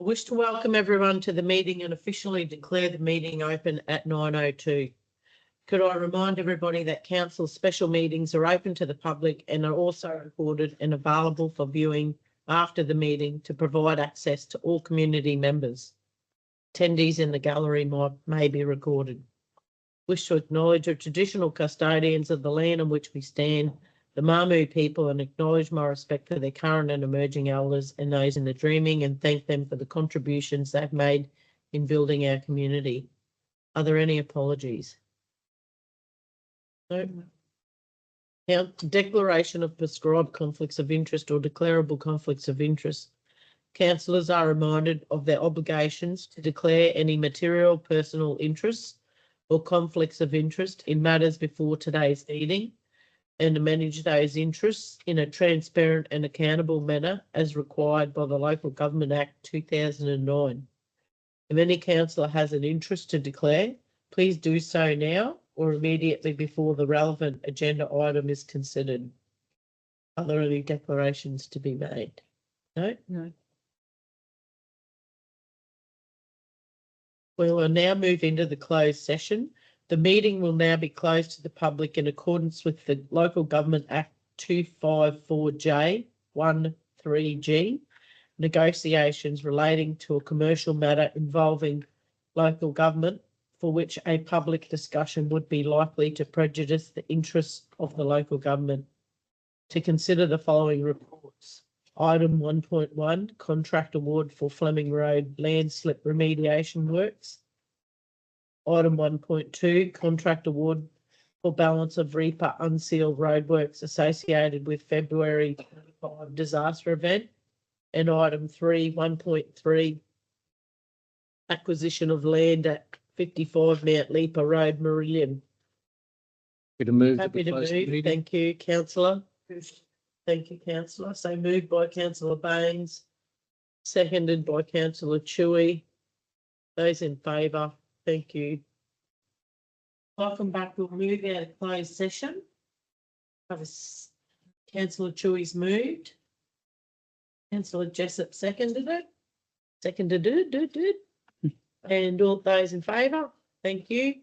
I wish to welcome everyone to the meeting and officially declare the meeting open at 9:02. Could I remind everybody that council special meetings are open to the public and are also recorded and available for viewing after the meeting to provide access to all community members. Attendees in the gallery may be recorded. Wish to acknowledge the traditional custodians of the land on which we stand, the Mamu people, and acknowledge my respect for their current and emerging elders and those in the dreaming, and thank them for the contributions they've made in building our community. Are there any apologies? No. Now, declaration of prescribed conflicts of interest or declarable conflicts of interest. Councillors are reminded of their obligations to declare any material personal interests or conflicts of interest in matters before today's meeting and to manage those interests in a transparent and accountable manner as required by the Local Government Act 2009. If any councillor has an interest to declare, please do so now or immediately before the relevant agenda item is considered. Are there any declarations to be made? No? No. We will now move into the closed session. The meeting will now be closed to the public in accordance with the Local Government Act 254J13G, negotiations relating to a commercial matter involving local government for which a public discussion would be likely to prejudice the interests of the local government. To consider the following reports. Item 1.1, contract award for Fleming Road landslip remediation works. Item 1.2, contract award for balance of Reaper unsealed roadworks associated with February 25 disaster event. And item 1.3, acquisition of land at 55 Mount Leaper Road, Marillion. Happy to move. Happy to move. Thank you, councillor. Thank you, councillor. So moved by councillor Baines, seconded by councillor Chewy. Those in favour, thank you. Welcome back. We'll move out of closed session. Councillor Chewy's moved. Councillor Jessup seconded it. And all those in favour, thank you.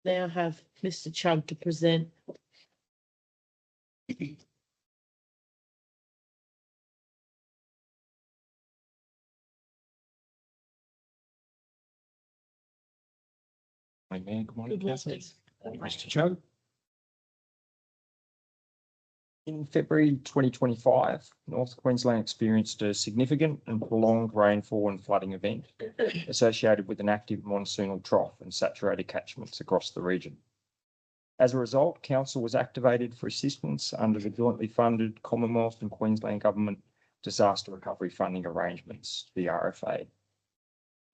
Now have Mr. Chugg to present. Good morning, Good councillors. Mr. Chugg. In February 2025, North Queensland experienced a significant and prolonged rainfall and flooding event associated with an active monsoonal trough and saturated catchments across the region. As a result, Council was activated for assistance under the jointly funded Commonwealth and Queensland Government Disaster Recovery Funding Arrangements, the RFA.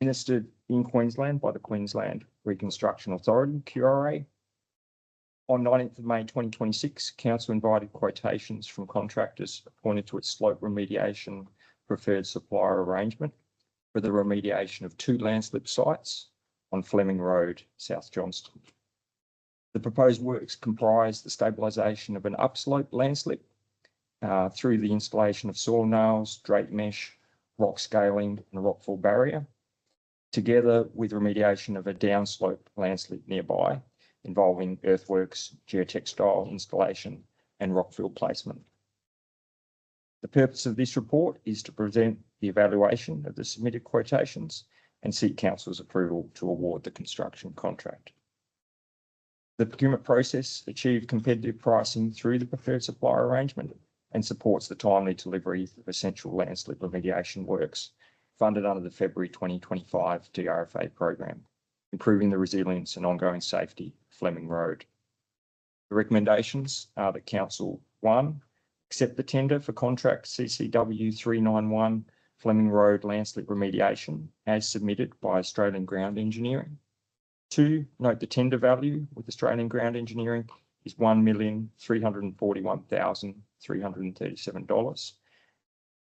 Administered in Queensland by the Queensland Reconstruction Authority, QRA. On 19th of May 2026, Council invited quotations from contractors appointed to its slope remediation preferred supplier arrangement for the remediation of 2 landslip sites on Fleming Road, South Johnston. The proposed works comprise the stabilisation of an upslope landslip through the installation of soil nails, drape mesh, rock scaling and rockfall barrier, together with remediation of a downslope landslip nearby, involving earthworks, geotextile installation and rockfill placement. The purpose of this report is to present the evaluation of the submitted quotations and seek Council's approval to award the construction contract. The procurement process achieved competitive pricing through the preferred supplier arrangement and supports the timely delivery of essential landslip remediation works funded under the February 2025 DRFA program, improving the resilience and ongoing safety of Fleming Road. The recommendations are that Council 1, accept the tender for contract CCW 391 Fleming Road landslip remediation as submitted by Australian Ground Engineering. 2, note the tender value with Australian Ground Engineering is $1,341,337.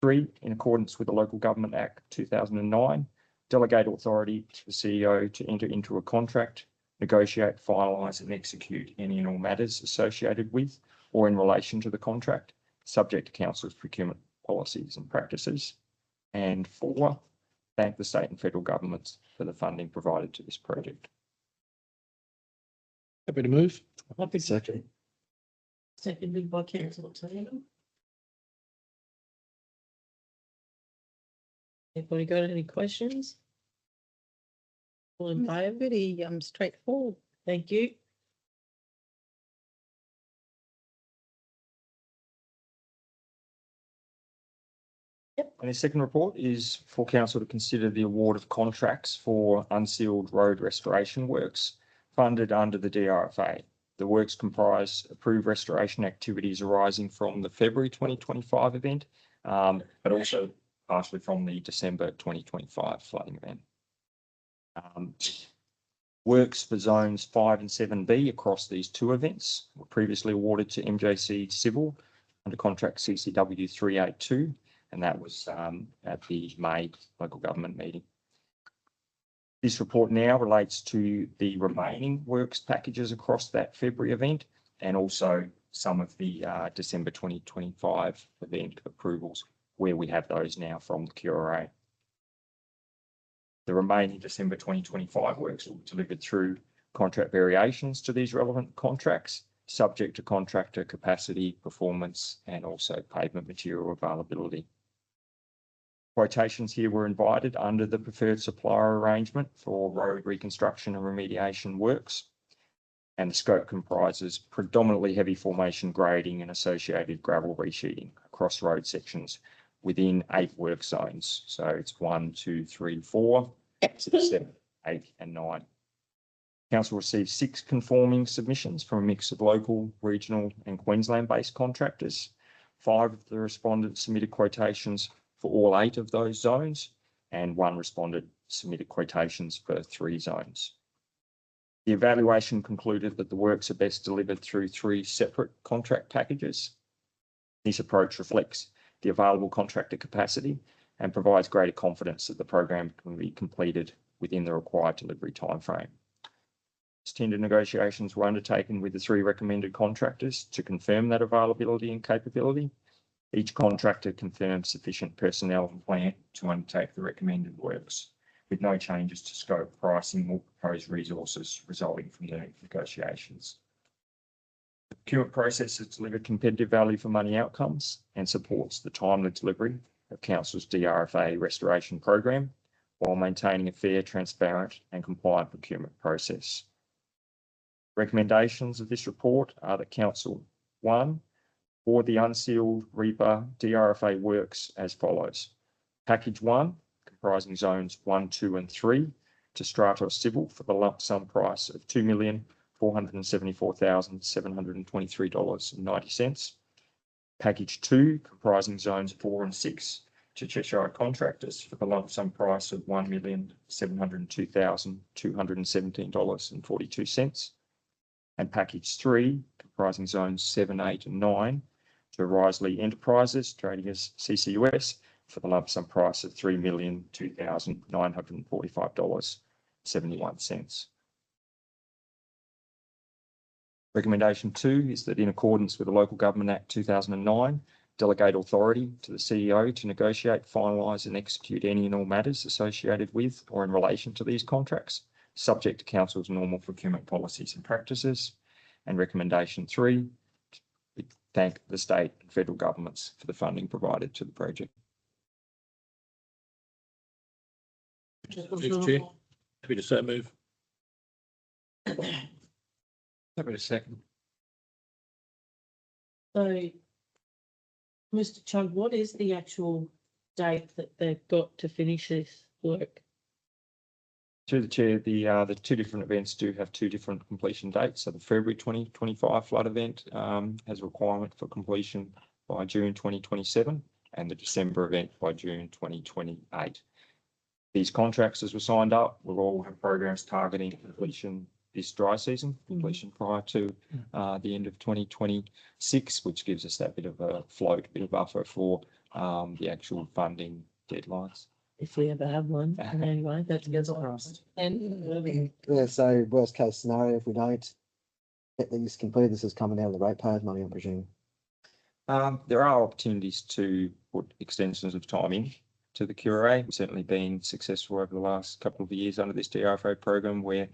3, in accordance with the Local Government Act 2009, delegate authority to the CEO to enter into a contract, negotiate, finalise and execute any and all matters associated with or in relation to the contract, subject to Council's procurement policies and practices. And 4, thank the state and federal governments for the funding provided to this project. Happy to move. Happy Second. seconded by councillor Taylor. Anybody got any questions? All in favour? Pretty straightforward. Thank you. And the second report is for council to consider the award of contracts for unsealed road restoration works funded under the DRFA. The works comprise approved restoration activities arising from the February 2025 event, but also partially from the December 2025 flooding event. Works for zones 5 and 7B across these 2 events were previously awarded to MJC Civil under contract CCW 382, and that was at the May local government meeting. This report now relates to the remaining works packages across that February event and also some of the December 2025 event approvals where we have those now from the QRA. The remaining December 2025 works will be delivered through contract variations to these relevant contracts, subject to contractor capacity, performance, and also pavement material availability. Quotations here were invited under the preferred supplier arrangement for road reconstruction and remediation works, and the scope comprises predominantly heavy formation grading and associated gravel resheeting across road sections within 8 work zones. So it's 1, 2, 3, 4, 6, 7, 8, and 9. Council received 6 conforming submissions from a mix of local, regional, and Queensland-based contractors. 5 of the respondents submitted quotations for all 8 of those zones, and 1 respondent submitted quotations for 3 zones. The evaluation concluded that the works are best delivered through 3 separate contract packages. This approach reflects the available contractor capacity and provides greater confidence that the program can be completed within the required delivery timeframe. Tender negotiations were undertaken with the 3 recommended contractors to confirm that availability and capability. Each contractor confirmed sufficient personnel and plant to undertake the recommended works, with no changes to scope, pricing, or proposed resources resulting from the negotiations. The procurement process has delivered competitive value for money outcomes and supports the timely delivery of Council's DRFA restoration program while maintaining a fair, transparent, and compliant procurement process. Recommendations of this report are that Council 1, for the unsealed Reaper DRFA works as follows. Package 1, comprising zones 1, 2, and 3 to Stratos Civil for the lump sum price of $2,474,723.90. Package 2, comprising zones 4 and 6 to Cheshire Contractors for the lump sum price of $1,702,217.42. And package 3, comprising zones 7, 8, and 9 to Risley Enterprises, trading as CCUS, for the lump sum price of $3,002,945.71. Recommendation 2 is that in accordance with the Local Government Act 2009, delegate authority to the CEO to negotiate, finalise and execute any and all matters associated with or in relation to these contracts, subject to Council's normal procurement policies and practices. And recommendation 3, we thank the state and federal governments for the funding provided to the project. Thanks, Chair. Happy to so move. Happy to second. So, Mr. Chug, what is the actual date that they've got to finish this work? Through the chair, the 2 different events do have 2 different completion dates. So the February 2025 flood event has a requirement for completion by June 2027 and the December event by June 2028. These contracts, as were signed up, will all have programs targeting completion this dry season, completion prior to the end of 2026, which gives us that bit of a float, bit of buffer for the actual funding deadlines. If we ever have one, anyway, that's good. And Yeah, so worst case scenario, if we don't get these completed, this is coming out of the ratepayers' money, I presume. There are opportunities to put extensions of time in to the QRA. We've certainly been successful over the last couple of years under this DRFO program where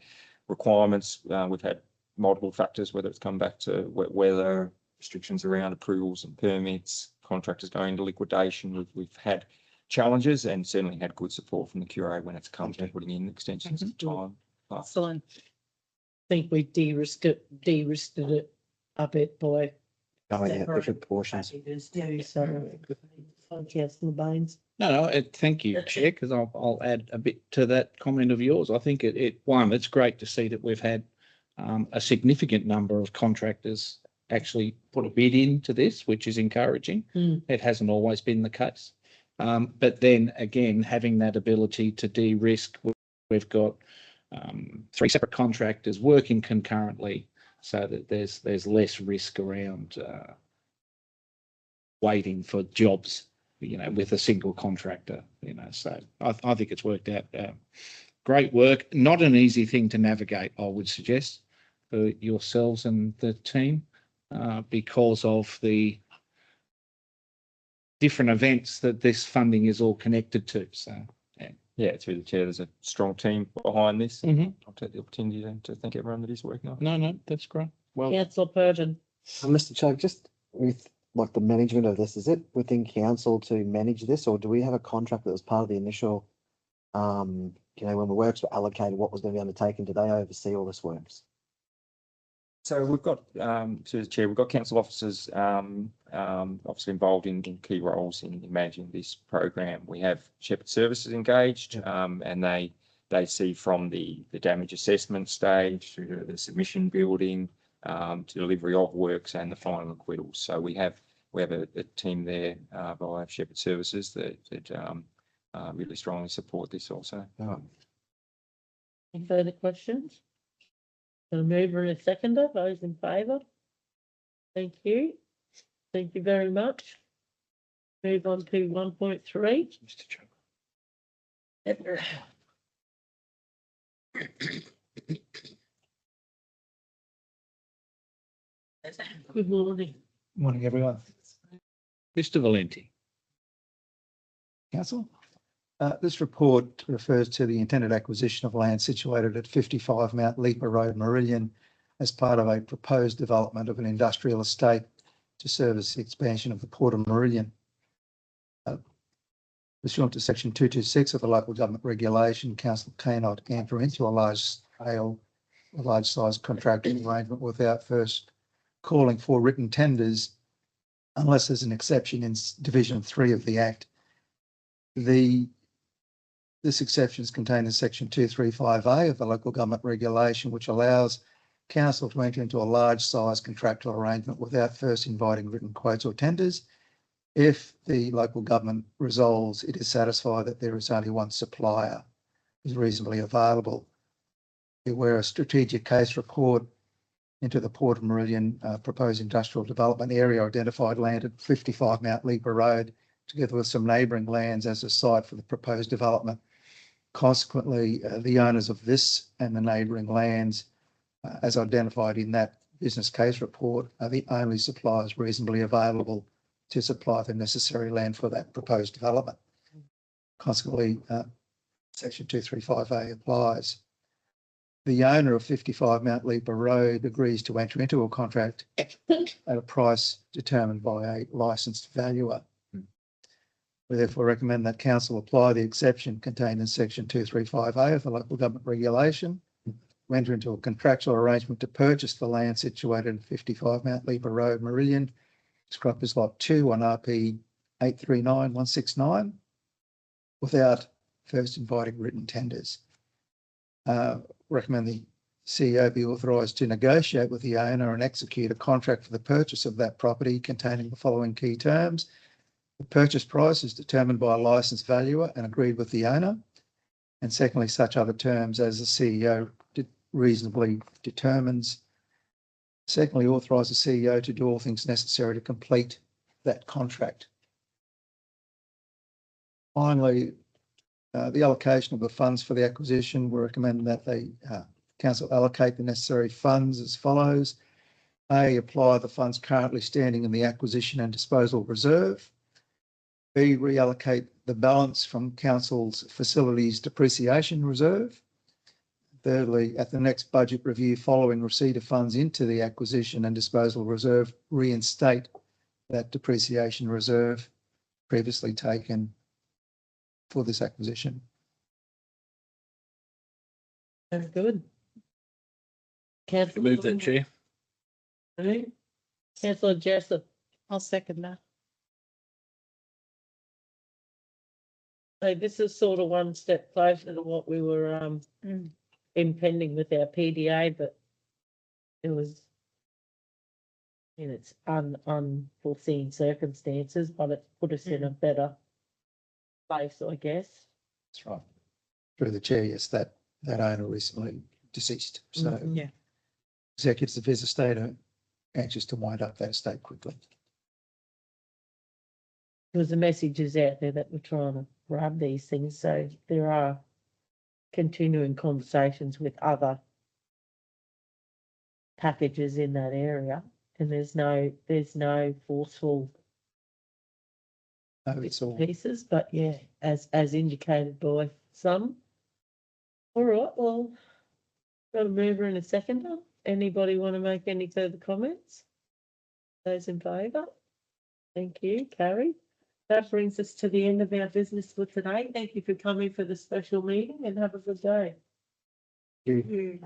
requirements, we've had multiple factors, whether it's come back to weather, restrictions around approvals and permits, contractors going into liquidation. We've had challenges and certainly had good support from the QRA when it's come to putting in extensions of time. Excellent. Think we de-risked it a bit by. Oh, yeah, separating different portions. packages too, so, Councillor Baines. No, thank you, Chair, because I'll add a bit to that comment of yours. I think it's great to see that we've had a significant number of contractors actually put a bid into this, which is encouraging. It hasn't always been the case. But then again, having that ability to de-risk, we've got 3 separate contractors working concurrently so that there's less risk around waiting for jobs, with a single contractor, so I think it's worked out. Great work. Not an easy thing to navigate, I would suggest, for yourselves and the team, because of the different events that this funding is all connected to. So, Yeah, through the chair, there's a strong team behind this. Mhm. I'll take the opportunity to thank everyone that is working on it. No, that's great. Well, Councillor Purton. Mr. Chair, just with like the management of this, is it within council to manage this, or do we have a contract that was part of the initial, when the works were allocated, what was going to be undertaken? Do they oversee all this works? So we've got, through the chair, we've got council officers obviously involved in key roles in managing this program. We have Shepherd Services engaged, and they see from the damage assessment stage through to the submission building, to delivery of works and the final acquittals. So we have a team there by Shepherd Services that really strongly support this also. Any further questions? A mover and a seconder, those in favour? Thank you. Thank you very much. Move on to 1.3. Mr. Chair. Good morning. Morning, everyone. Mr. Valenti. Council. This report refers to the intended acquisition of land situated at 55 Mount Leaper Road, Meridian, as part of a proposed development of an industrial estate to service the expansion of the Port of Meridian. Pursuant to section 226 of the local government regulation, council cannot enter into a large size contracting arrangement without first calling for written tenders, unless there's an exception in Division 3 of the Act. This exception is contained in section 235A of the local government regulation, which allows council to enter into a large size contractual arrangement without first inviting written quotes or tenders if the local government resolves it is satisfied that there is only one supplier is reasonably available. Where a strategic case report into the Port of Meridian proposed industrial development area identified land at 55 Mount Leaper Road, together with some neighbouring lands as a site for the proposed development. Consequently, the owners of this and the neighbouring lands, as identified in that business case report, are the only suppliers reasonably available to supply the necessary land for that proposed development. Consequently, section 235A applies. The owner of 55 Mount Leaper Road agrees to enter into a contract at a price determined by a licensed valuer. We therefore recommend that council apply the exception contained in section 235A of the local government regulation to enter into a contractual arrangement to purchase the land situated at 55 Mount Leaper Road, Meridian, described as Lot 2 on RP 839169, without first inviting written tenders. Recommend the CEO be authorised to negotiate with the owner and execute a contract for the purchase of that property containing the following key terms. The purchase price is determined by a licensed valuer and agreed with the owner. And secondly, such other terms as the CEO reasonably determines. Secondly, authorise the CEO to do all things necessary to complete that contract. Finally, the allocation of the funds for the acquisition, we recommend that the council allocate the necessary funds as follows. A, apply the funds currently standing in the acquisition and disposal reserve. B, reallocate the balance from council's facilities depreciation reserve. Thirdly, at the next budget review following receipt of funds into the acquisition and disposal reserve, reinstate that depreciation reserve previously taken for this acquisition. Very good. Councillor. Move that, Chair. Councillor Jessup. I'll second that. So this is sort of one step closer to what we were impending with our PDA, but it was in its unforeseen circumstances, but it put us in a better place, I guess. That's right. Through the chair, yes, that owner recently deceased. So Mhm. Yeah. executives of his estate are anxious to wind up that estate quickly. Because the message is out there that we're trying to run these things, so there are continuing conversations with other packages in that area, and there's no forceful No, it's all. pieces, but yeah, as indicated by some. All right, well, got a mover and a seconder. Anybody want to make any further comments? Those in favour? Thank you, carried. That brings us to the end of our business for today. Thank you for coming for the special meeting and have a good day. You-